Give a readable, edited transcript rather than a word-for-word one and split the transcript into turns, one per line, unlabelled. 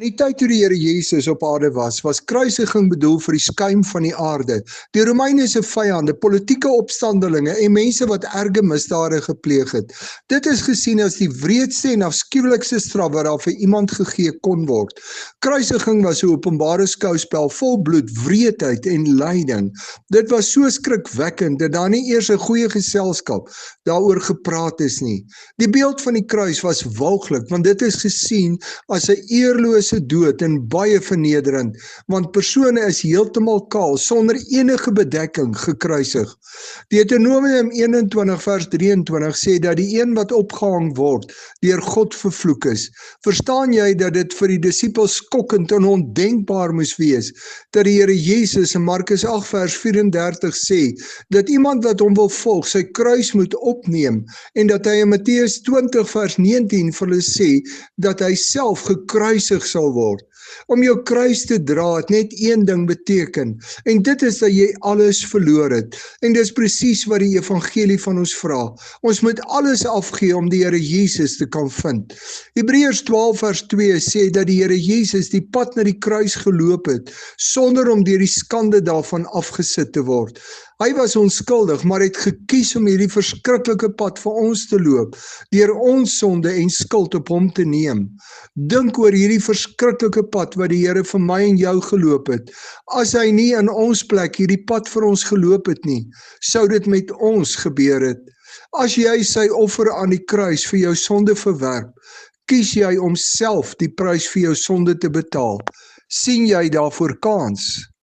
In die tyd toe die Here Jesus op aarde was kruisiging bedoel vir die skuim van die aarde. Die Romeine se vyande, politieke opstandelinge en mense wat erge misdade gepleeg het. Dit is gesien as die wreedste en afskuwelikste straf wat daar vir iemand gegee kon word. Kruisiging was 'n openbare skouspel vol bloed, wreedheid en lyding. Dit was so skrikwekkend dat daar nie eers 'n goeie geselskap daaroor gepraat is nie. Die beeld van die kruis was walglik, want dit is gesien as 'n eerlose dood en baie vernederend, want persone is heeltemal kaal, sonder enige bedekking gekruisig. Deuteronomium 21 vers 23 sê dat die een wat opgehang word, deur God vervloek is. Verstaan jy dat dit vir die disippels skokkend en ondenkbaar moes wees, dat die Here Jesus in Markus 8 vers 34 sê, dat iemand wat hom wil volg, sy kruis moet opneem, en dat hy in Matteus 20 vers 19 vir hulle sê, dat hy self gekruisig sal word. Om jou kruis te dra het net een ding beteken, en dit is dat jy alles verloor het. En dis presies wat die evangelie van ons vra. Ons moet alles afgee om die Here Jesus te kan vind. Hebreërs 12 vers 2 sê dat die Here Jesus die pad na die kruis geloop het, sonder om deur die skande daarvan afgesit te word. Hy was onskuldig, maar het gekies om hierdie verskriklike pad vir ons te loop, deur ons sonde en skuld op hom te neem. Dink oor hierdie verskriklike pad wat die Here vir my en jou geloop het. As hy nie in ons plek hierdie pad vir ons geloop het nie, sou dit met ons gebeur het. As jy sy offer aan die kruis vir jou sonde verwerp, kies jy om self die prys vir jou sonde te betaal. Sien jy daarvoor kans?